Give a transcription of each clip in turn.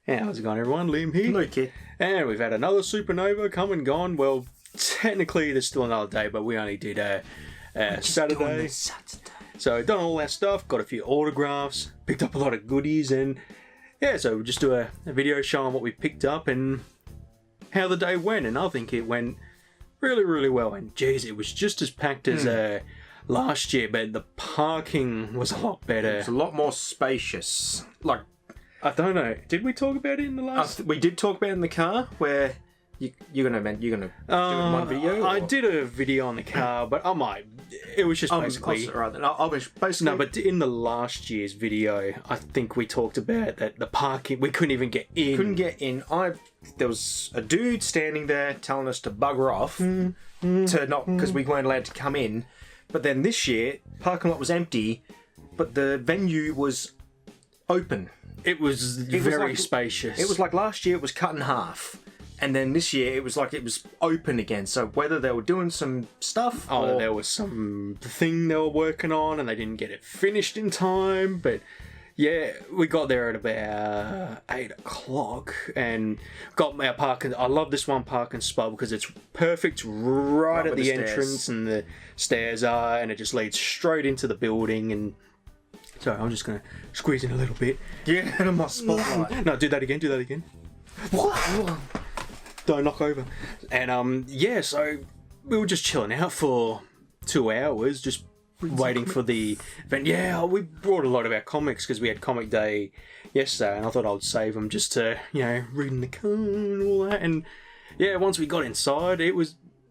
How's it going, everyone? Liam here. Luke. And we've had another Supanova come and gone. Well, technically there's still another day, but we only did Saturday. So done all that stuff, got a few autographs, picked up a lot of goodies, and yeah, so we'll just do a video showing what we picked up and how the day went. And I think it went really, really well. And geez, it was just as packed as last year, but the parking was a lot better. It's a lot more spacious. Like, I don't know. Did we talk about it in the last? we did talk about it in the car where you're gonna do it in one video. I did a video on the car, but I might. It was just basically. Right then. I'll basically. No, but in the last year's video, I think we talked about that the parking. We couldn't even get in. Couldn't get in. There was a dude standing there telling us to bugger off to not because we weren't allowed to come in. But then this year, parking lot was empty, but the venue was open. It was very spacious. It was like last year it was cut in half. And then this year it was like it was open again. So whether they were doing some stuff or there was some thing they were working on and they didn't get it finished in time. But yeah, we got there at about 8 o'clock and got our parking. I love this one parking spot because it's perfect right at the entrance and the stairs are, and it just leads straight into the building. And so I'm just going to squeeze in a little bit. Yeah, out of my spotlight. No, do that again. What? Don't knock over. And yeah, so we were just chilling out for 2 hours, just waiting for the event. Yeah, we brought a lot of our comics because we had comic day yesterday, and I thought I'd save them just to, read in the car and all that. And yeah, once we got inside,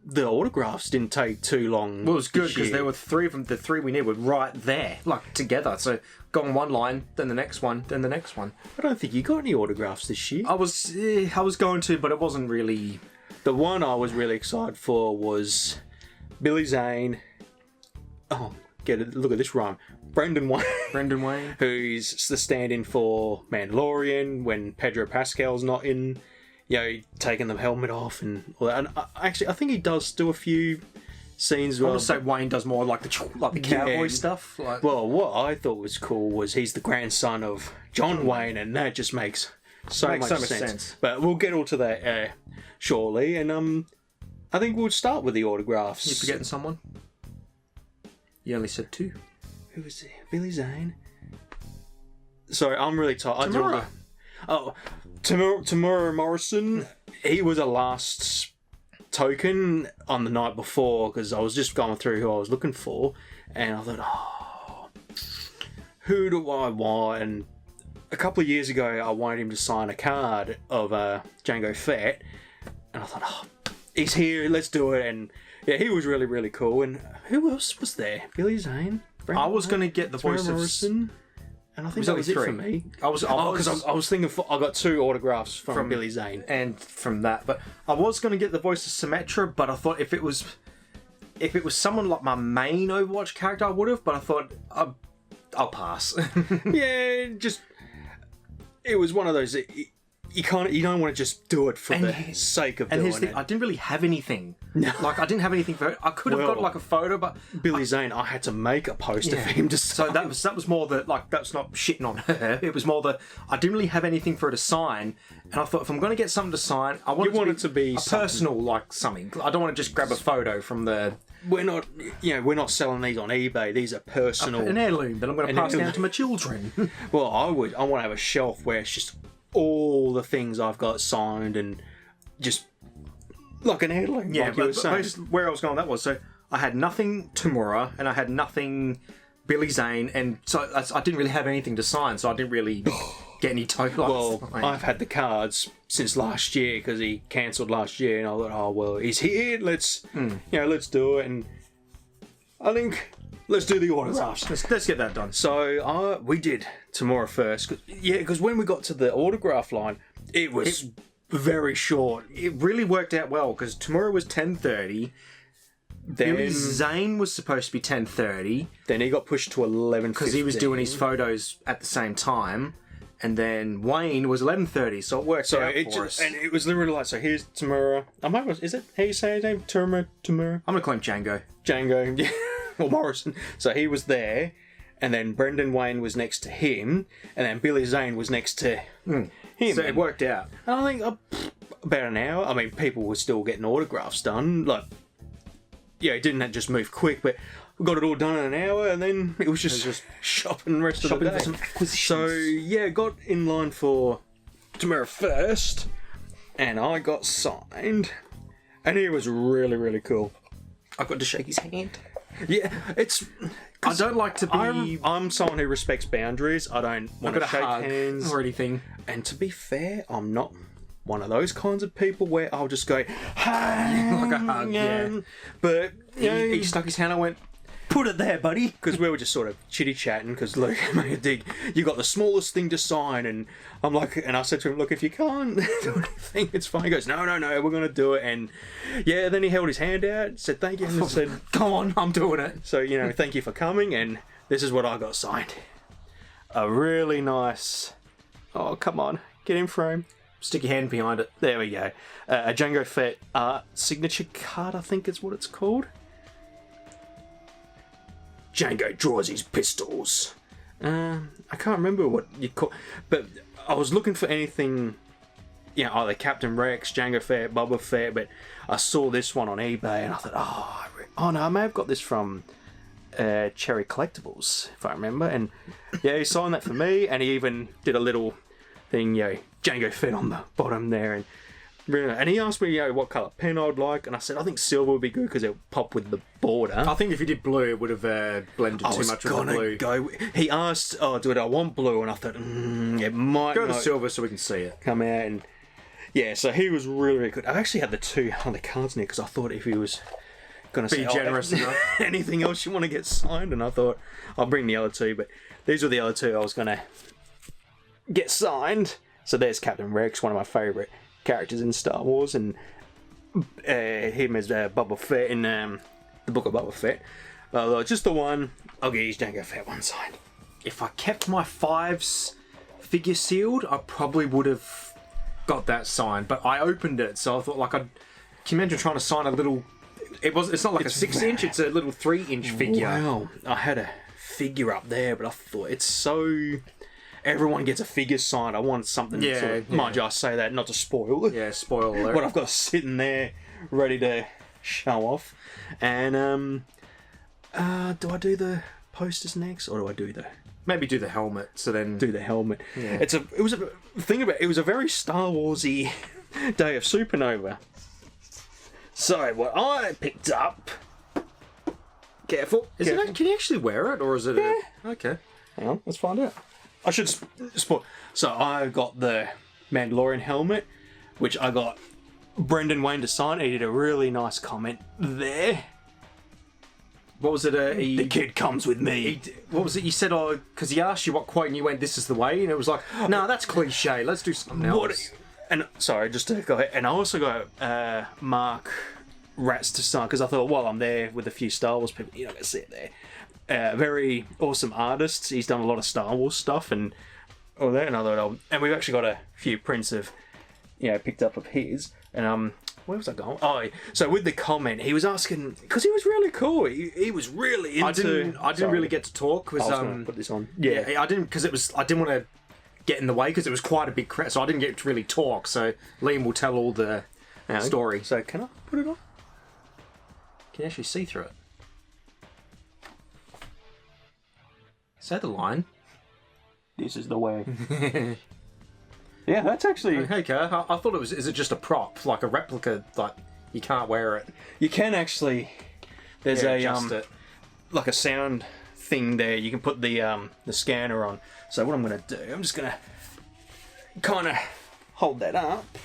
the autographs didn't take too long. Well, it was good because there were 3 of them. The 3 we needed were right there, like together. So go on one line, then the next one, then the next one. I don't think you got any autographs this year. I was going to, but it wasn't really. The one I was really excited for was Billy Zane. Oh, look at this rhyme. Brendan Wayne. Who's the stand-in for Mandalorian when Pedro Pascal's not in. Taking the helmet off and all that. And actually, I think he does do a few scenes. I want to say Wayne does more like the cowboy stuff. Well, what I thought was cool was he's the grandson of John Wayne, and that just makes so much sense. But we'll get all to that shortly. And I think we'll start with the autographs. You forgetting someone? You only said 2. Who was it? Billy Zane. Sorry, I'm really tired. Tamura Morrison, he was a last token on the night before because I was just going through who I was looking for, and I thought, who do I want? And a couple of years ago, I wanted him to sign a card of Jango Fett, and I thought, he's here, let's do it. And yeah, he was really, really cool. And who else was there? Billy Zane? I was going to get the voice of Morrison. And I think that was 3. It for me. I was thinking I got 2 autographs from Billy Zane, and from that. But I was going to get the voice of Symmetra, but I thought if it was someone like my main Overwatch character, I would have. But I thought I'll pass. Yeah, it was one of those. You don't want to just do it for the sake of doing it. I didn't really have anything. No. Like, I didn't have anything for it. I could have got like a photo, but Billy Zane, I had to make a poster for him to sign. So that was more that's not shitting on her. It was more I didn't really have anything for her to sign, and I thought if I'm going to get something to sign, I want it to be a personal something. I don't want to just grab a photo from the. We're not selling these on eBay. These are personal. An heirloom that I'm going to pass down to my children. Well, I want to have a shelf where it's just all the things I've got signed and just like an heirloom. Yeah, like but where I was going, that was so I had nothing Tamura and I had nothing Billy Zane, and so I didn't really have anything to sign, so I didn't really get any tokens. Well, I've had the cards since last year because he cancelled last year, and I thought, he's here. Let's let's do it, and I think. Let's do the autographs. Let's get that done. So we did Tamura first. Because when we got to the autograph line, it was very short. It really worked out well because Tamura was 10:30. Billy Zane was supposed to be 10:30. Then he got pushed to 11:15 because he was doing his photos at the same time. And then Wayne was 11:30, so it worked out for us. And it was literally like, so here's Tamura. Is it how you say his name? Tamura? I'm going to call him Django. Django, yeah. Or Morrison. So he was there, and then Brendan Wayne was next to him, and then Billy Zane was next to him. So it worked out. And I think about an hour. I mean, people were still getting autographs done. Like, yeah, it didn't just move quick, but we got it all done in an hour, and then it was just shopping the rest of the day. For some acquisitions. So yeah, got in line for Tamara first, and I got signed, and he was really, really cool. I got to shake his hand. Yeah, it's. I don't like to be. I'm someone who respects boundaries. I don't want to shake hands or anything. And to be fair, I'm not one of those kinds of people where I'll just go, hey, Like a hug, yeah. But He stuck his hand. I went, put it there, buddy, because we were just sort of chitty chatting. Because look, mate, dig, you got the smallest thing to sign, and I'm like, and I said to him, look, if you can't do anything, it's fine. He goes, no, we're gonna do it, and yeah, then he held his hand out, said thank you, and I said, go on, I'm doing it. so thank you for coming, and this is what I got signed. A really nice. Oh, come on, get in frame. Stick your hand behind it. There we go. A Django Fett signature card, I think is what it's called. Django draws his pistols. I can't remember what you call, but I was looking for anything, either Captain Rex, Django Fett, Boba Fett, but I saw this one on eBay and I thought, oh no, I may have got this from Cherry Collectibles, if I remember. And yeah, he signed that for me, and he even did a little thing, Django Fett on the bottom there, and he asked me, what colour pen I'd like, and I said I think silver would be good because it would pop with the border. I think if you did blue, it would have blended too much with the blue. He asked, do I want blue? And I thought, it might go to silver so we can see it. Come out, and yeah, so he was really, really good. I've actually had the two other cards in there because I thought if he was going to say generous enough, anything else you want to get signed, and I thought I'll bring the other two, but these were the other two I was going to get signed. So there's Captain Rex, one of my favourite characters in Star Wars, and him as Boba Fett in the Book of Boba Fett. Just the one. I'll get his Django Fett one signed. If I kept my 5's figure sealed, I probably would have got that signed. But I opened it, so I thought, can you imagine trying to sign a little? It's not like a 6-inch; it's a little 3-inch figure. Wow, I had a figure up there, but I thought it's so. Everyone gets a figure signed. I want something. Mind you, I say that not to spoil. Yeah, spoil alert. What I've got sitting there, ready to show off. And do I do the posters next, or do I do the? Maybe do the helmet. So then do the helmet. Yeah. It was a very Star Warsy day of Supanova. So what I picked up. Careful. Can you actually wear it, or is it? Yeah. Okay. Hang on, let's find out. I should spoil. So I got the Mandalorian helmet, which I got Brendan Wayne to sign. He did a really nice comment there. What was it? The kid comes with me. What was it? You said, because he asked you what quote, and you went, "This is the way," and it was like, "No, that's cliche. Let's do something else." And sorry, just to go ahead. And I also got Mark Ratz to sign because I thought, while I'm there with a few Star Wars people, you're not going to see it there. Very awesome artist. He's done a lot of Star Wars stuff and all that. And I thought, and we've actually got a few prints of, picked up of his. And where was I going? Oh, so with the comment, he was asking because he was really cool. He was really into. I didn't really get to talk because I was going to put this on. Yeah, I didn't because I didn't want to get in the way because it was quite a big crowd, so I didn't get to really talk. So Liam will tell all the story. So can I put it on? Can you actually see through it? Say the line. This is the way. Yeah, that's actually... Okay, I thought it was... Is it just a prop? Like a replica, like you can't wear it? You can actually... There's adjust it. Like a sound thing there. You can put the scanner on. So what I'm going to do... I'm just going to kind of hold that up.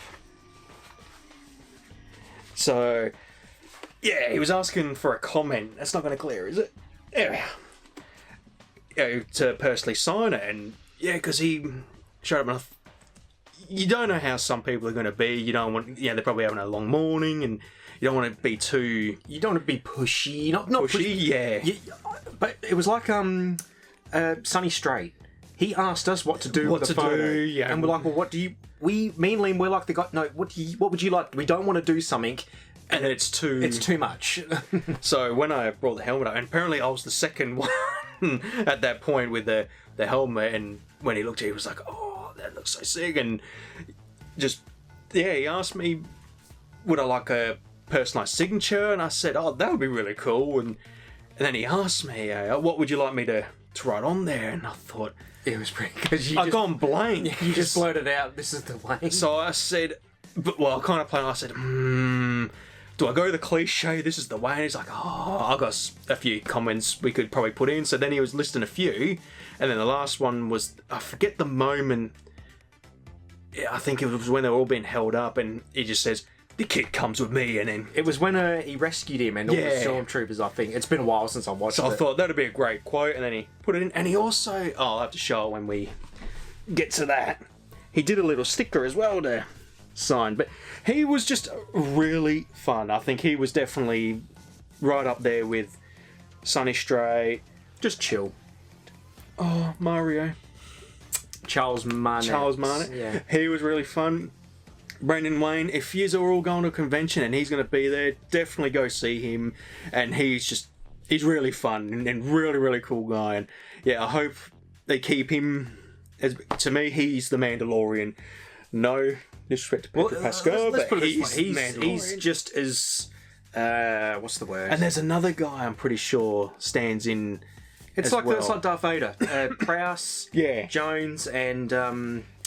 So... Yeah, he was asking for a comment. That's not going to clear, is it? There we are. To personally sign it, and because he showed up, and you don't know how some people are going to be. You don't want, they're probably having a long morning, and you don't want to be too. You don't want to be pushy, not pushy, yeah. But it was like Sonny Strait. He asked us what to do with the photo, and we're like, well, what do you? Me and Liam, we're like the guy. No, what would you like? We don't want to do something. And it's too much. So when I brought the helmet up, and apparently I was the second one at that point with the helmet, and when he looked at it, he was like, oh, that looks so sick. And just, yeah, he asked me, would I like a personalised signature? And I said, oh, that would be really cool. And then he asked me, what would you like me to write on there? And I thought, it was pretty good. I've gone blank. You just blurted out, this is the way. So I said, I kind of played, I said, do I go the cliche, this is the way? And he's like, oh, I got a few comments we could probably put in. So then he was listing a few. And then the last one was, I forget the moment. I think it was when they were all being held up. And he just says, the kid comes with me. And then it was when he rescued him and all the stormtroopers, I think. It's been a while since I watched it. So I thought that'd be a great quote. And then he put it in. And he also, I'll have to show it when we get to that. He did a little sticker as well to sign. But he was just really fun. I think he was definitely right up there with Sonny Strait. Just chill. Oh, Mario. Charles Marnet. Yeah. He was really fun. Brendan Wayne, if you are all going to a convention and he's going to be there, definitely go see him. And he's really fun and really, really cool guy. And yeah, I hope they keep him. To me, he's the Mandalorian. No disrespect to Pedro Pascal, but he's just as what's the word? And there's another guy I'm pretty sure stands in. It's like Darth Vader. Prowse, Jones, and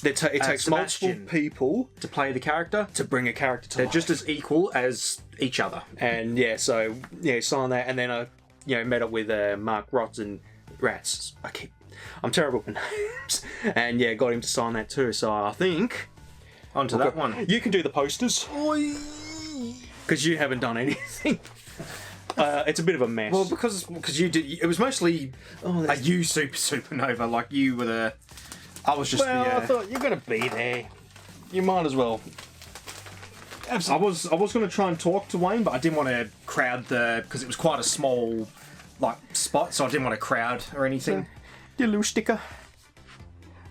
it takes multiple people to play the character, to bring a character to They're life. Just as equal as each other. And so saw that, and then I met up with Mark Rotz and Rats. I'm terrible with names, and got him to sign that too. So I think onto that one. You can do the posters because you haven't done anything. It's a bit of a mess. Well, because you did. It was mostly a you Supanova. Like you were the. I was just. I thought you're gonna be there. You might as well. I was going to try and talk to Wayne, but I didn't want to crowd because it was quite a small spot, so I didn't want to crowd or anything. Your little sticker.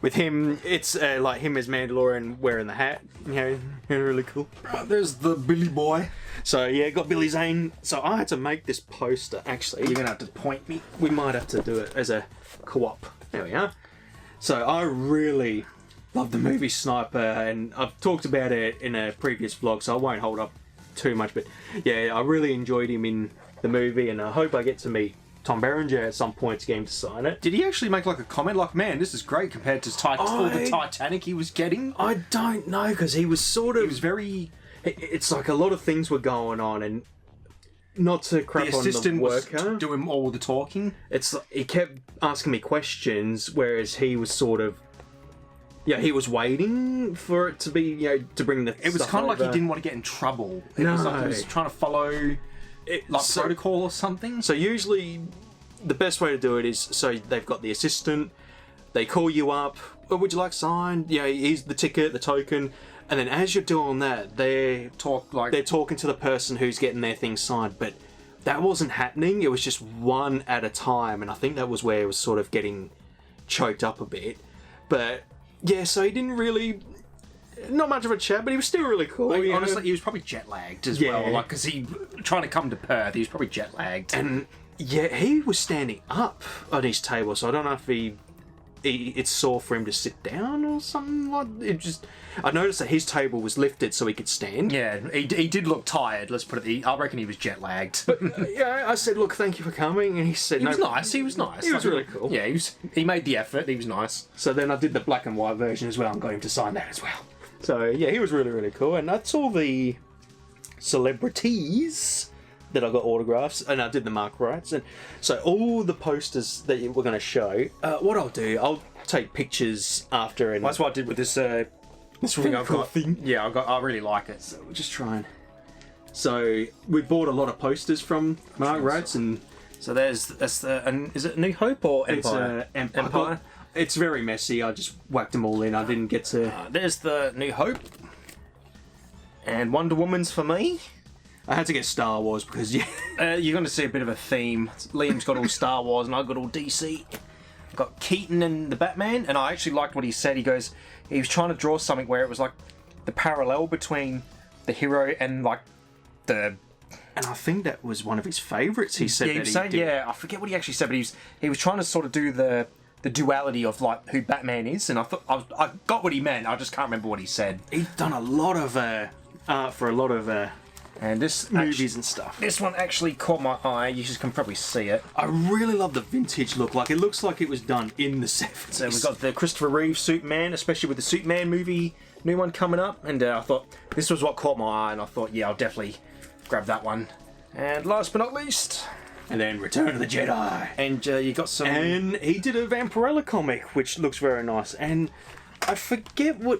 With him, it's like him as Mandalorian wearing the hat. Really cool. There's the Billy boy. So got Billy Zane. So I had to make this poster. Actually, you're gonna have to point me. We might have to do it as a co-op. There we are. So I really love the movie Sniper, and I've talked about it in a previous vlog, so I won't hold up too much. But I really enjoyed him in the movie, and I hope I get to meet Tom Berenger at some point to get him to sign it. Did he actually make a comment man, this is great compared to all the Titanic he was getting? I don't know, because he was sort of... He was very... It's like a lot of things were going on, and not to crap on the assistant worker. was doing all the talking. It's like, he kept asking me questions, whereas he was sort of... he was waiting for it to be, to bring the It was kind of like he didn't want to get in trouble. It was like he was trying to follow... protocol or something. So usually the best way to do it is, so they've got the assistant, they call you up, would you like signed? Here's the ticket, the token, and then as you're doing that, they're talking to the person who's getting their thing signed. But that wasn't happening. It was just one at a time, and I think that was where it was sort of getting choked up a bit. But so he didn't really. Not much of a chat, but he was still really cool. Honestly, he was probably jet lagged as well. Because he trying to come to Perth, he was probably jet lagged. And he was standing up on his table, so I don't know if it's sore for him to sit down or something like it. Just I noticed that his table was lifted so he could stand. Yeah, he did look tired. Let's put it. I reckon he was jet lagged. But I said, "Look, thank you for coming," and he said, "He was nice. He was nice. He was really cool. Yeah, he made the effort. He was nice." So then I did the black and white version as well and got him to sign that as well. So he was really, really cool, and that's all the celebrities that I got autographs, and I did the mark rights, and so all the posters that we're going to show. What I'll do, I'll take pictures after, and that's what I did with this ring I've got. Thing. Yeah, I really like it. So we'll just try and. So we bought a lot of posters from Mark Rights, and so that's the is it New Hope or Empire? It's Empire. It's very messy. I just whacked them all in. I didn't get to... there's the New Hope. And Wonder Woman's for me. I had to get Star Wars because, you're going to see a bit of a theme. Liam's got all Star Wars and I've got all DC. I've got Keaton and the Batman. And I actually liked what he said. He goes, he was trying to draw something where it was like the parallel between the hero and the... And I think that was one of his favourites. He said I forget what he actually said, but he was trying to sort of do the the duality of like who Batman is, and I thought I got what he meant. I just can't remember what he said. He's done a lot of art for a lot of And this movies and stuff. This one actually caught my eye. You just can probably see it. I really love the vintage look. Like, it looks like it was done in the 70s. So we've got the Christopher Reeve Superman, especially with the Superman movie, new one coming up. And I thought this was what caught my eye, and I thought, yeah, I'll definitely grab that one. And last but not least... And then Return of the Jedi. And you got some... And he did a Vampirella comic, which looks very nice. And I forget what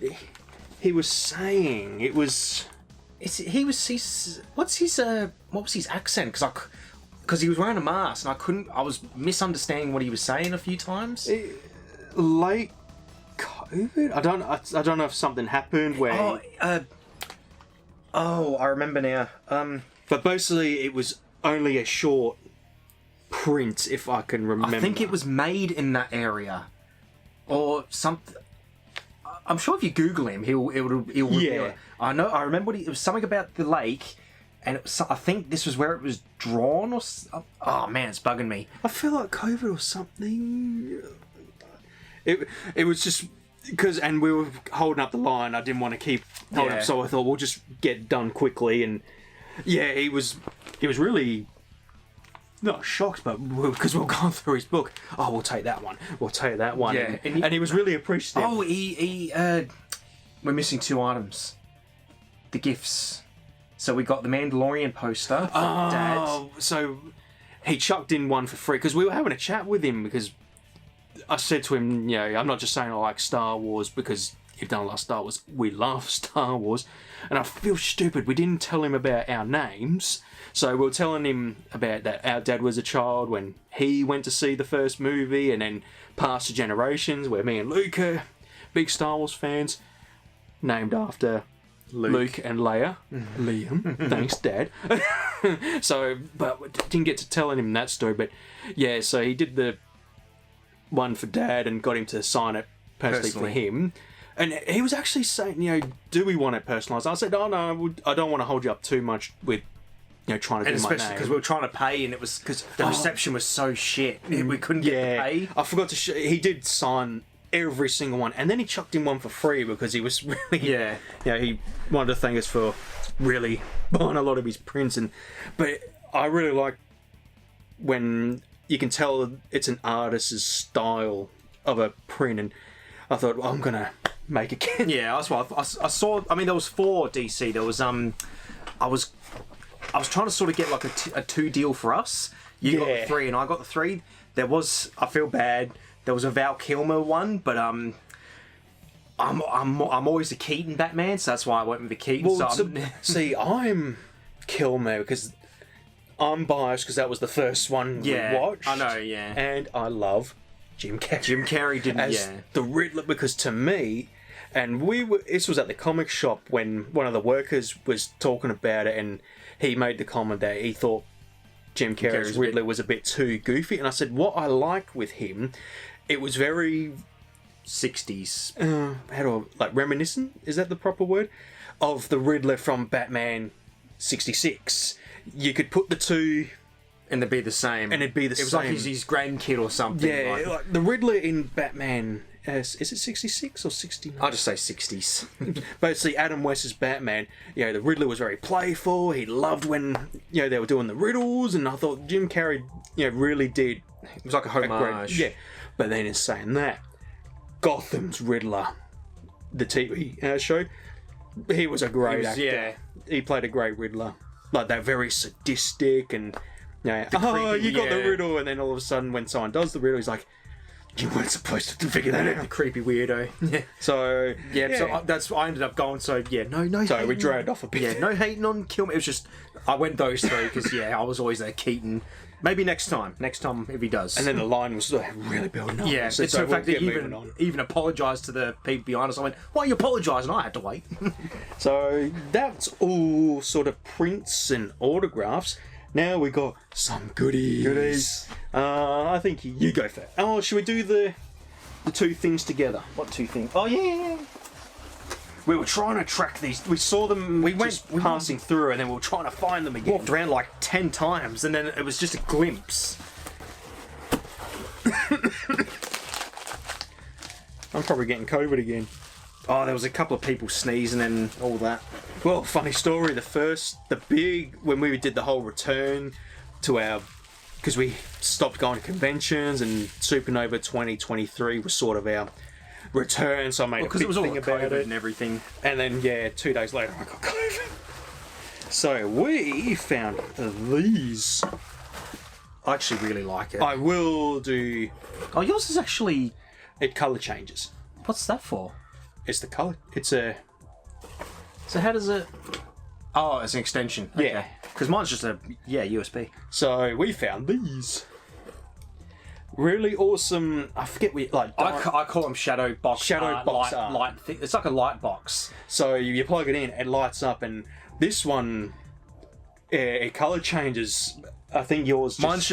he was saying. It was... what was his accent? Because he was wearing a mask, and I was misunderstanding what he was saying a few times. Late COVID? I don't know if something happened where... I remember now. But basically, it was only a short print, if I can remember. I think it was made in that area, or something. I'm sure if you Google him, he'll reveal it. I remember it was something about the lake, and I think this was where it was drawn, or oh man, it's bugging me. I feel like COVID or something. It was just because, and we were holding up the line. I didn't want to keep holding up, so I thought we'll just get done quickly. And yeah, he was really not shocked, but because we're going through his book. Oh, we'll take that one. We'll take that one. Yeah, and he was really appreciative. Oh, we're missing 2 items. The gifts. So we got the Mandalorian poster for Dad. So he chucked in one for free because we were having a chat with him, because I said to him, you know, I'm not just saying I like Star Wars because you've done a lot of Star Wars. We love Star Wars. And I feel stupid. We didn't tell him about our names. So we were telling him about that our dad was a child when he went to see the first movie, and then past the generations where me and Luke are big Star Wars fans, named after Luke and Leia. Liam. Thanks, Dad. So, but didn't get to telling him that story. But yeah, so he did the one for Dad and got him to sign it personally for him. And he was actually saying, you know, do we want it personalised? I said, oh no, I don't want to hold you up too much with, you know, trying to do my name. Especially because we were trying to pay, and it was because the reception was so shit. We couldn't get the pay. I forgot to he did sign every single one, and then he chucked in one for free because he was really... Yeah. You know, he wanted to thank us for really buying a lot of his prints. But I really like when you can tell it's an artist's style of a print, and I thought, well, I'm going to make it. Yeah, that's what I saw. I mean, there was 4 DC. There was I was trying to sort of get like a 2 deal for us. You got the 3 and I got the 3. There was, I feel bad, there was a Val Kilmer one, but I'm always a Keaton Batman, so that's why I went with the Keaton. Well, see, I'm Kilmer because I'm biased because that was the first one we watched. I know, yeah. And I love Jim Carrey. Jim Carrey didn't, as the Riddler, because to me, and this was at the comic shop when one of the workers was talking about it, and he made the comment that he thought Jim Carrey's Riddler was a bit too goofy, and I said what I like with him, it was very 60s. Reminiscent? Is that the proper word? Of the Riddler from Batman 66. You could put the two... And they'd be the same. And it'd be the same. It was like his grandkid or something. Yeah, like the Riddler in Batman... is it 66 or 69? I'll just say 60s. Basically, Adam West's Batman, you know, the Riddler was very playful. He loved when, you know, they were doing the riddles, and I thought Jim Carrey, you know, really did... It was like a homage. Yeah. But then in saying that, Gotham's Riddler, the TV show, he was a great actor. Yeah. He played a great Riddler. Like that very sadistic and, you know, you got the riddle, and then all of a sudden when someone does the riddle, he's like, you weren't supposed to figure that out. The creepy weirdo. Yeah. So so I ended up going. So yeah, no. So we dragged off a bit. Yeah, no hating on Kilmer. It was just I went those 3 because I was always a Keaton. Maybe next time if he does. And then the line was really building up. Yeah, so in fact, he even apologised to the people behind us. I went, "Why are you apologising?" I had to wait. So that's all sort of prints and autographs. Now we got some goodies. I think you go first. Oh, should we do the 2 things together? What 2 things? Oh yeah. We were trying to track these. We saw them. We went passing through, and then we were trying to find them again. Walked around like 10 times, and then it was just a glimpse. I'm probably getting COVID again. Oh, there was a couple of people sneezing and all that. Well, funny story. When we did the whole return to our, because we stopped going to conventions, and Supanova 2023 was sort of our return. So I made a big it was all thing about COVID it and everything. And then 2 days later, I got COVID. So we found these. I actually really like it. I will do. Oh, yours is actually. It color changes. What's that for? It's the color. It's a. So how does it? Oh, it's an extension. Yeah. Because mine's just a USB. So we found these. Really awesome. I forget I call them shadow box. Box art. Light. It's like a light box. So you plug it in, it lights up, and this one, it color changes. I think yours. Mine's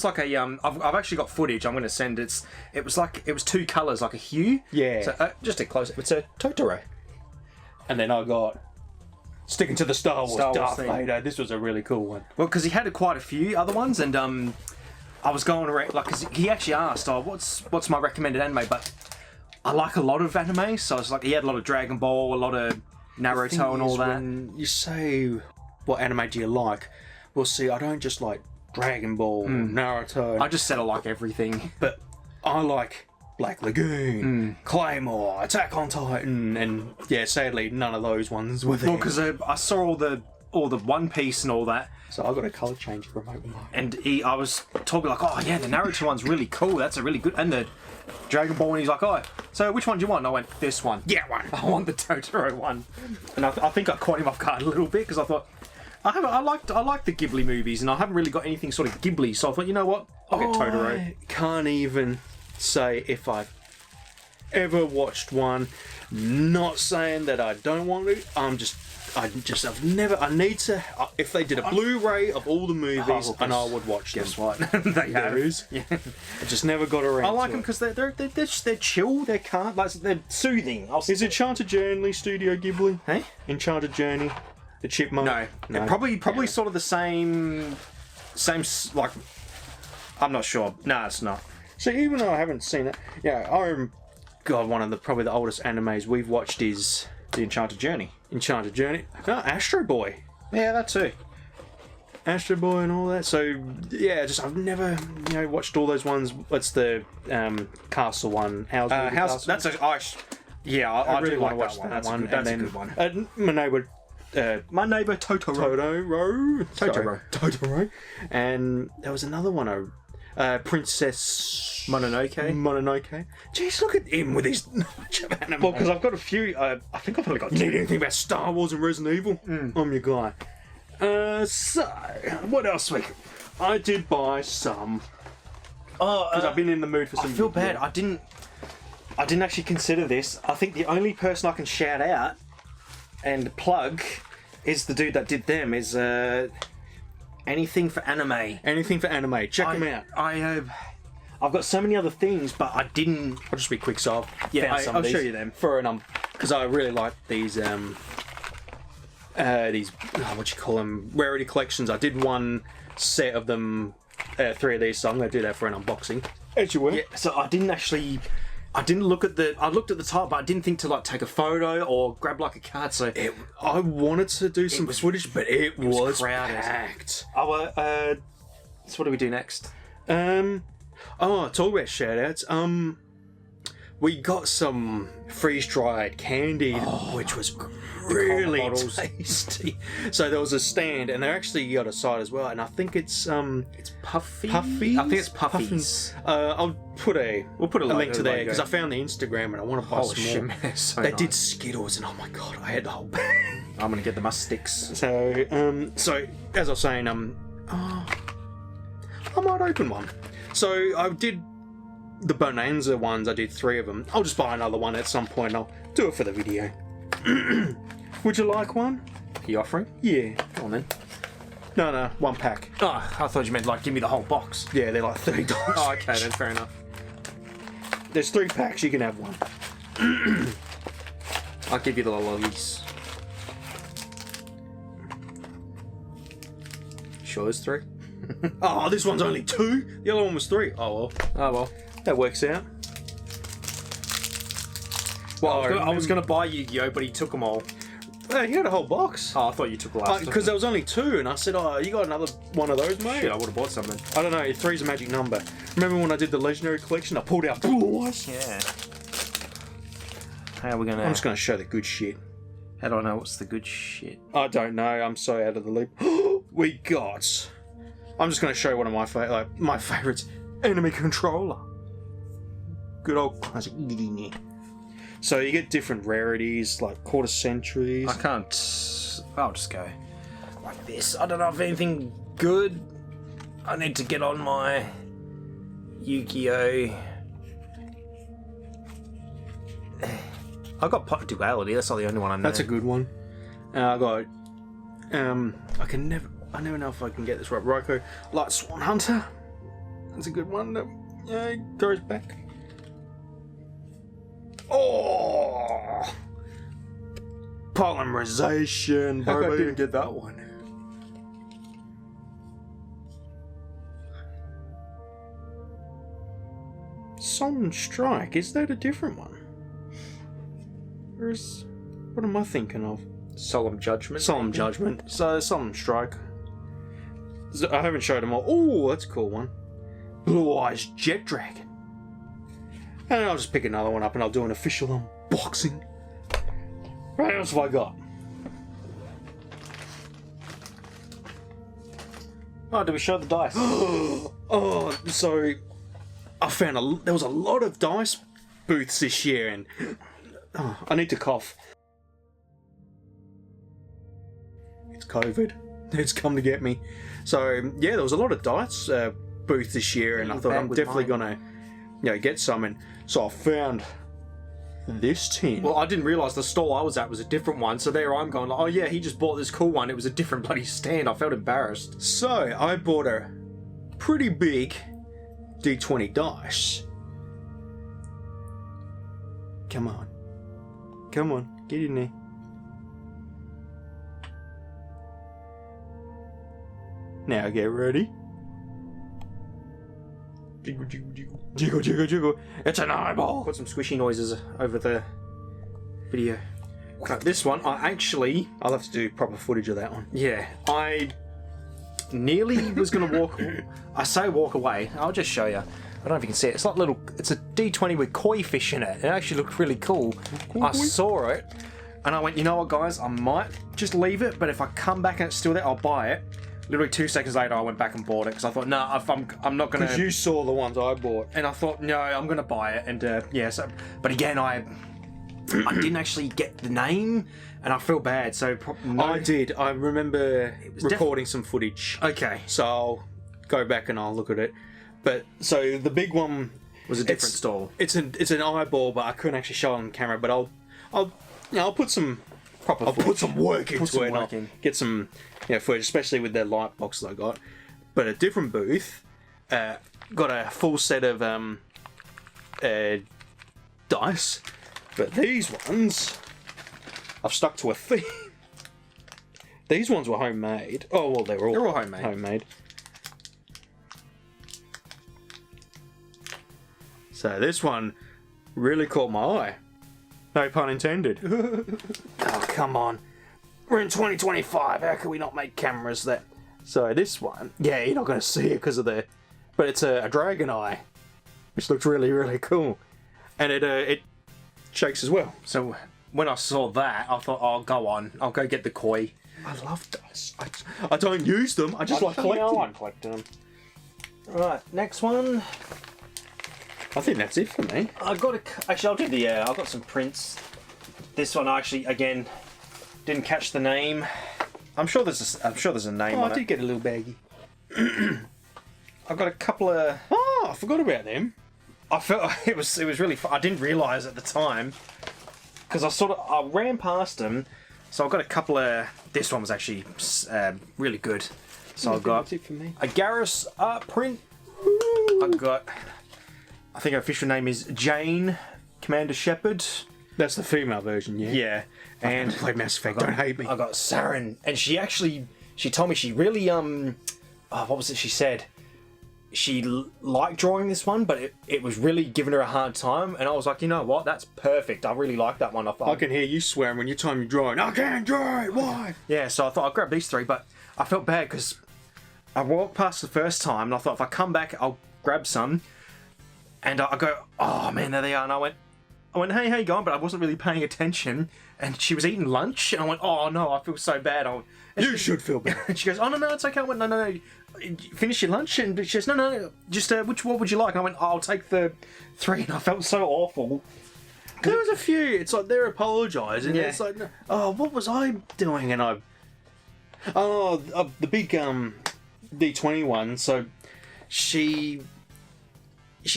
like a I've actually got footage. I'm going to send it. It was two colors, like a hue. Yeah. So just a close. It's a Totoro. And then I got sticking to the Star Wars Darth Vader. This was a really cool one. Well, because he had quite a few other ones, and I was going around because he actually asked, "Oh, what's my recommended anime?" But I like a lot of anime, so it's like he had a lot of Dragon Ball, a lot of Naruto, and all that. When you say what anime do you like? Well, see, I don't just like Dragon Ball, Naruto. I just said I like everything. But I like Black Lagoon, Claymore, Attack on Titan, and sadly, none of those ones were there. Well, because I saw all the One Piece and all that. So I got a colour change remote. And I was talking like, oh yeah, the Naruto one's really cool. That's a really good. And the Dragon Ball, and he's like, oh, so which one do you want? And I went, this one. Yeah, one. I want the Totoro one. And I think I caught him off guard a little bit because I thought. I like the Ghibli movies, and I haven't really got anything sort of Ghibli, so I thought, you know what, I'll get Totoro. I can't even say if I've ever watched one. Not saying that I don't want to. I've never. I need to. If they did a Blu-ray of all the movies, and I would watch them. Guess what? There is. Yeah. I just never got around. I like them because they're chill. They're calm. Like they're soothing. Is Enchanted Journey Studio Ghibli? Hey, Enchanted Journey. The Chipmunk? No. Probably sort of the same, like, I'm not sure. No, it's not. So even though I haven't seen it, one of probably the oldest animes we've watched is The Enchanted Journey. Enchanted Journey. No, Astro Boy. Yeah, that too. Astro Boy and all that. So yeah, I've never watched all those ones. What's the Castle one? House. That's I really do want to like watch that that one. one. That's and a then, good one. My neighbour Totoro. Totoro. And there was another one, Princess Mononoke. Jeez, look at him with his knowledge of anime. Well, because I've got a few. I think I've only got. You need anything about Star Wars and Resident Evil? I'm your guy. So what else? I did buy some. Because I've been in the mood for some. I feel bad. I didn't actually consider this. I think the only person I can shout out and plug is the dude that did them. Is anything for anime. Anything for anime. Check them out. I've got so many other things, but I didn't. I'll just be quick. So I'll show you them for because I really like these what you call them, rarity collections. I did one set of them, 3 of these, so I'm going to do that for an unboxing. As you were. Yeah, so I didn't look at I looked at the top, but I didn't think to take a photo or grab a card. So I wanted to do some footage, but it was crowded. Packed. So what do we do next? Talk about shout-outs. We got some freeze-dried candy, which was really tasty. So there was a stand, and they actually got a side as well, and I think it's Puffy. I think it's Puffies. We'll put a link to there because I logo. found the Instagram and I want to buy some more. So they nice. did Skittles, and oh my god, I had the whole bag. I'm gonna get the must sticks. So as I was saying, I might open one. So I did the Bonanza ones. I did 3 of them. I'll just buy another one at some point. I'll do it for the video. Would you like one? Are you offering? Yeah. Go on then. No, 1 pack. Oh, I thought you meant give me the whole box. Yeah, they're like $30. Oh, okay, then fair enough. There's 3 packs. You can have one. I'll give you the lollies. Sure, there's 3. Oh, this one's only 2. The other one was 3. Oh well. Oh well. That works out. Well, I was gonna buy Yu-Gi-Oh, but he took them all. He had a whole box. Oh, I thought you took the last. Because there was only 2, and I said, "Oh, you got another one of those, mate?" Shit, I would have bought something. I don't know. 3's a magic number. Remember when I did the legendary collection? I pulled out Blue Eyes. Yeah. How are we gonna? I'm just gonna show the good shit. How do I know what's the good shit? I don't know. I'm so out of the loop. We got. I'm just gonna show one of my favorites. Enemy controller. Good old classic. So you get different rarities, like quarter centuries. I can't. I'll just go like this. I don't know if anything good. I need to get on my Yu-Gi-Oh. I got Pot Duality. That's not the only one I know. That's a good one. I got. I never know if I can get this right. Ryko, Light Swan Hunter. That's a good one. Yeah, goes back. Oh, polymerization. How come I baby. didn't get that one? Solemn Strike. Is that a different one? Or is what am I thinking of? Solemn Judgment. Solemn Judgment. So Solemn Strike. I haven't showed them all. Oh, that's a cool one. Blue Eyes Jet Dragon. And I'll just pick another one up and I'll do an official unboxing. What else have I got? Oh, did we show the dice? Oh, so I found there was a lot of dice booths this year, and I need to cough. It's COVID. It's come to get me. So yeah, there was a lot of dice booth this year, and I thought I'm definitely gonna, get some. And so I found this tin. Well, I didn't realise the stall I was at was a different one, so there I'm going like, oh yeah, he just bought this cool one. It was a different bloody stand. I felt embarrassed. So I bought a pretty big D20 dice. Come on, get in there. Now get ready. Jiggle, jiggle, jiggle. Jiggle, jiggle, jiggle. It's an eyeball. Put some squishy noises over the video. This one, I'll have to do proper footage of that one. Yeah, I nearly was going to walk. I say walk away. I'll just show you. I don't know if you can see it. It's like it's a D20 with koi fish in it. It actually looked really cool. I saw it and I went, you know what, guys? I might just leave it, but if I come back and it's still there, I'll buy it. Literally 2 seconds later, I went back and bought it because I thought, no, I'm not going to. Because you saw the ones I bought. And I thought, no, I'm going to buy it. And but again, I didn't actually get the name and I feel bad. So no. I did. I remember recording some footage. Okay. So I'll go back and I'll look at it. But so the big one was a different stall. It's an eyeball, but I couldn't actually show it on camera. But I'll put some proper. I'll put some work into it. I'll get some footage, especially with the light box that I got. But a different booth got a full set of dice. But these ones, I've stuck to a theme. These ones were homemade. Oh well, they're all homemade. Homemade. So this one really caught my eye. No pun intended. Oh, come on. We're in 2025. How can we not make cameras that... So this one... Yeah, you're not going to see it because of the... But it's a dragon eye. Which looks really, really cool. And it shakes as well. So when I saw that, I thought, oh, go on. I'll go get the koi. I love dice. I don't use them. I just like collecting them. Right, next one. I think that's it for me. Actually, I'll do the. I've got some prints. This one, I actually, again, didn't catch the name. I'm sure there's a name on it. I did get a little baggie. I've got a couple of. Oh, I forgot about them. I felt it was really fun. I didn't realise at the time because I ran past them. So I've got a couple of. This one was actually really good. So I've got it for me. a Garrus art print. I've got. I think her official name is Jane Commander Shepard. That's the female version, yeah. Yeah, And play Mass Effect. Don't hate me. I got Saren, and she told me she really what was it she said? she liked drawing this one, but it was really giving her a hard time. And I was like, you know what? That's perfect. I really like that one. I can hear you swearing when you time you're drawing. I can't draw it. Why? Yeah, so I thought I'll grab these 3, but I felt bad because I walked past the first time and I thought if I come back, I'll grab some. And I go, oh man, there they are. And I went, hey, how you going? But I wasn't really paying attention. And she was eating lunch. And I went, oh no, I feel so bad. You should feel bad. And she goes, oh no, it's okay. I went, no. Finish your lunch. And she goes, no, just what would you like? And I went, I'll take the 3. And I felt so awful. There was a few. It's like they're apologising. Yeah. It's like, oh, what was I doing? And the big D20 one. So she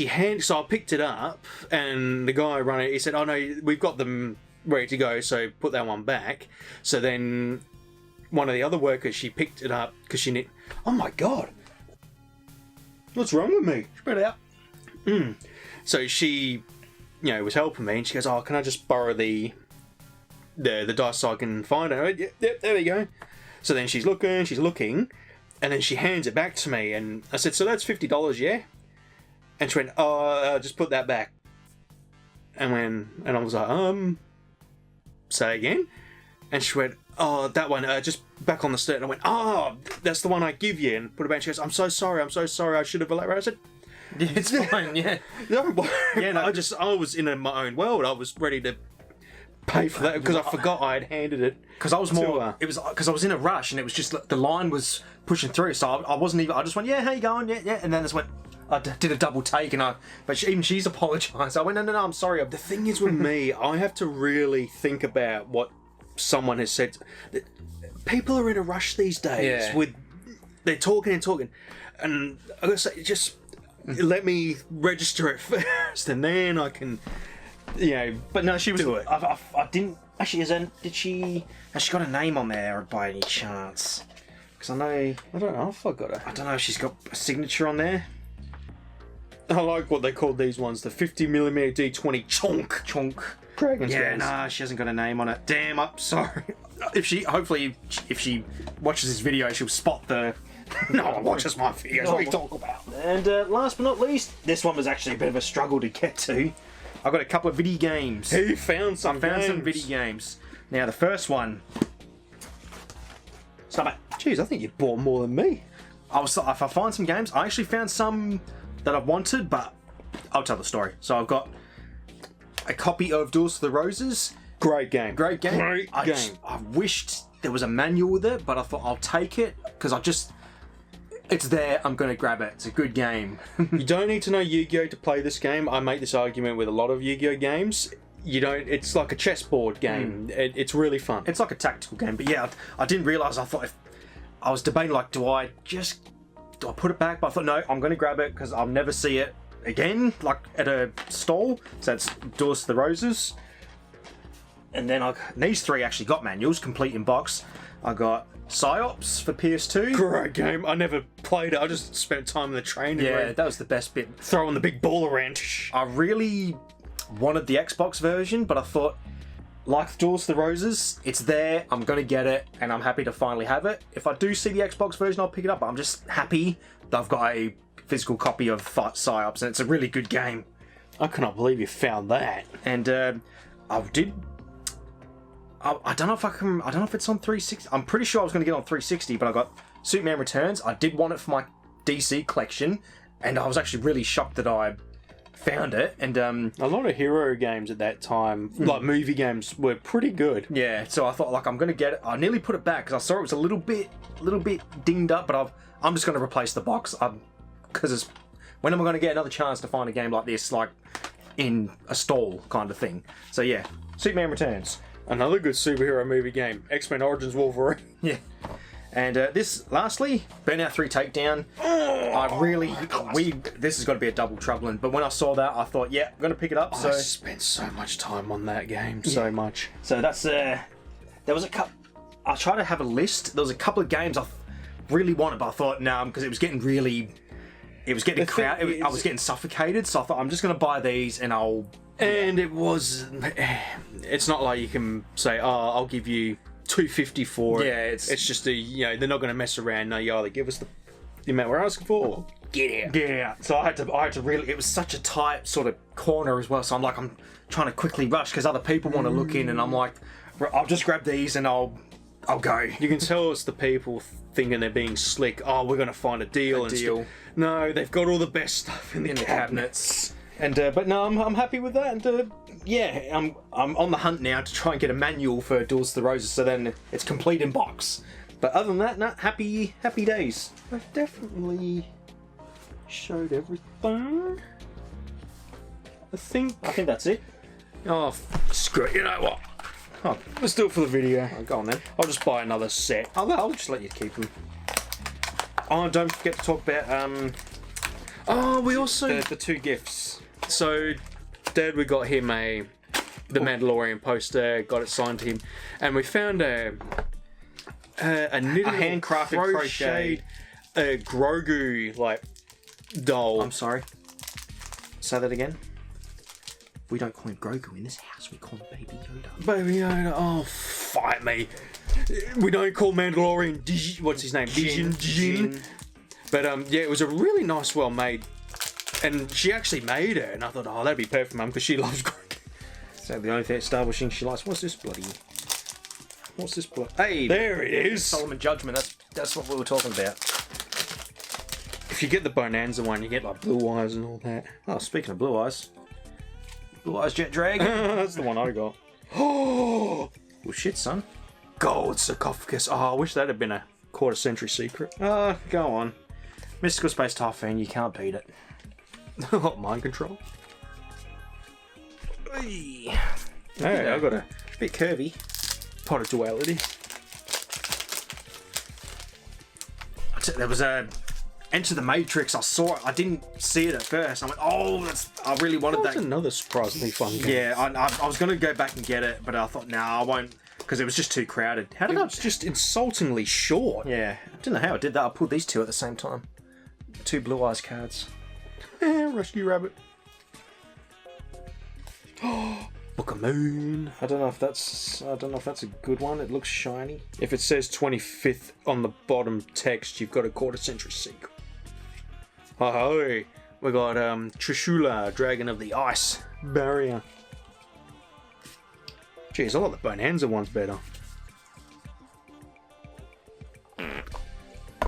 handed. So I picked it up, and the guy running it, he said, "Oh no, we've got them ready to go. So put that one back." So then one of the other workers, she picked it up because she need. Oh my god, what's wrong with me? Spread it out. So she, was helping me, and she goes, "Oh, can I just borrow the dice so I can find it?" I went, yep, there we go. So then she's looking, and then she hands it back to me, and I said, "So that's $50, yeah?" And she went, "Oh, just put that back." And I was like, say again? And she went, "Oh, that one, just back on the stern." And I went, "Oh, that's the one I give you," and put it back. And she goes, I'm so sorry, I should have elaborated." I said, Yeah, it's fine, yeah. "Don't worry." Yeah, no. I was in my own world. I was ready to pay for that because I forgot I had handed it. Because I was it was because I was in a rush and it was just the line was pushing through, so I wasn't even. I just went, "Yeah, how you going? Yeah," and then I just went. I did a double take, but she's apologised. I went, no, I'm sorry. The thing is with me, I have to really think about what someone has said. People are in a rush these days. Yeah. They're talking, and I gotta say, just let me register it first, and then I can, But no, she was. Do it. I didn't actually. Has she got a name on there by any chance? Because I don't know if I got her. I don't know if she's got a signature on there. I like what they call these ones, the 50mm D20 chonk. Dragon's Yeah, guys. nah, she hasn't got a name on it. Damn, I'm sorry. If she watches this video, she'll spot the. No one watches my videos. What are you talking about? And last but not least, this one was actually a bit of a struggle to get to. I got a couple of video games. Who found some? Some video games. Now the first one. Stop it. Jeez, I think you bought more than me. If I find some games, I actually found some that I've wanted, but I'll tell the story. So I've got a copy of Duels of the Roses. Great game. I wished there was a manual with it, but I thought I'll take it because it's there. I'm going to grab it. It's a good game. You don't need to know Yu-Gi-Oh to play this game. I make this argument with a lot of Yu-Gi-Oh games. You don't. It's like a chessboard game. It's really fun. It's like a tactical game, but yeah, I didn't realise. I thought I was debating like, do I put it back? But I thought no, I'm going to grab it because I'll never see it again, like at a stall. So that's Duels of the Roses. And then these 3 actually got manuals, complete in box. I got Psyops for PS2. Great game. I never played it. I just spent time in the train. Yeah, that was the best bit. Throwing the big ball around. I really wanted the Xbox version, but I thought, like Duels of the Roses, it's there, I'm going to get it, and I'm happy to finally have it. If I do see the Xbox version, I'll pick it up, but I'm just happy that I've got a physical copy of Psyops, and it's a really good game. I cannot believe you found that. And I don't know if it's on 360. I'm pretty sure I was going to get on 360, but I got Superman Returns. I did want it for my DC collection, and I was actually really shocked that I found it. And a lot of hero games at that time, like movie games, were pretty good. Yeah, so I thought I'm going to get it. I nearly put it back because I saw it was a little bit dinged up, but I'm just going to replace the box because when am I going to get another chance to find a game like this, like in a stall kind of thing? So yeah, Superman Returns. Another good superhero movie game, X-Men Origins Wolverine. Yeah. And this, lastly, Burnout 3 Takedown. This has got to be a double Troublin, but when I saw that, I thought, yeah, I'm going to pick it up. So I spent so much time on that game, so much. So that's, there was a couple, I tried to have a list. There was a couple of games I really wanted, but I thought, no, because it was getting crowded. I was getting suffocated, so I thought, I'm just going to buy these and I'll... And it's not like you can say, oh, I'll give you $250 for it. Yeah, it's just they're not going to mess around. No, you either give us the amount we're asking for, or get out. So I had to really. It was such a tight sort of corner as well. So I'm trying to quickly rush because other people want to look in, and I'm like, I'll just grab these and I'll go. You can tell it's the people thinking they're being slick. Oh, we're gonna find a deal. No, they've got all the best stuff in the cabinets. And but no, I'm happy with that. And yeah, I'm on the hunt now to try and get a manual for Duels of the Roses. So then it's complete in box. But other than that, no, happy days. I've definitely showed everything. I think that's it. Oh, screw it. You know what? Oh, Let's do it for the video. go on then. I'll just buy another set. I'll just let you keep them. Oh, don't forget to talk about Oh, we also... the two gifts. So, Dad, we got him the Mandalorian poster, got it signed to him, and we found a knitted, handcrafted crocheted Grogu like doll. I'm sorry. Say that again. We don't call him Grogu in this house. We call him Baby Yoda. Baby Yoda. Oh, fight me. We don't call Mandalorian what's his name? Jin. But yeah, it was a really nice, well made. And she actually made it, and I thought, oh, that'd be perfect for Mum because she loves Grogu. So the only thing Star Wars thing she likes. What's this bloody? Hey, there it is. Solomon Judgment. That's what we were talking about. If you get the Bonanza one, you get like blue eyes and all that. Oh, speaking of blue eyes, Jet Dragon. That's the one I got. Oh, well, shit, son. gold sarcophagus. Oh, I wish that had been a quarter-century secret. Go on. Mystical Space Typhoon, you can't beat it. Mind control. Hey, Hey, I got a bit curvy. pot of duality. There was a Enter the Matrix. I saw it. I didn't see it at first. I went, oh, I really wanted That's that. another surprisingly fun game. Yeah, I was going to go back and get it, but I thought, nah, I won't, because it was just too crowded. How did It was just insultingly short. Yeah, I don't know how I did that. I pulled these two at the same time. Two Blue Eyes cards. Rescue Rabbit. Book of Moon. I don't know if that's a good one. It looks shiny. If it says 25th on the bottom text, you've got a quarter-century secret. Oh, we got Trishula, Dragon of the Ice Barrier. Jeez, I like the Bonanza ones better.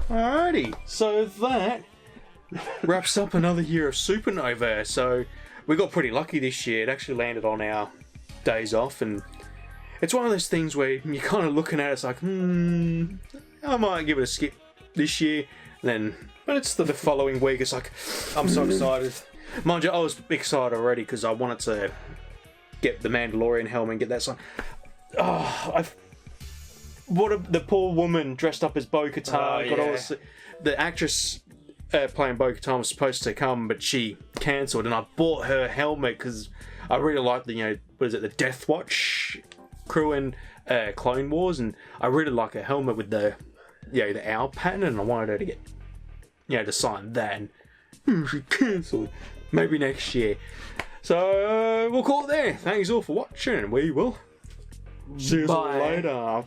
Alrighty, so that wraps up another year of Supanova. So we got pretty lucky this year. It actually landed on our days off, and it's one of those things where you're kind of looking at it, it's like, I might give it a skip this year. And then, but it's the following week, it's like, I'm so excited. Mind you, I was excited already because I wanted to get the Mandalorian helmet and get that sign. Oh, the poor woman dressed up as Bo-Katan. Got all this, the actress playing Bo-Katan was supposed to come, but she cancelled, and I bought her helmet because I really like the, what is it, the Death Watch crew in Clone Wars, and I really like her helmet with the owl pattern, and I wanted her to get, to sign that, and she cancelled. Maybe next year. So we'll call it there. Thanks all for watching. We will see you all later.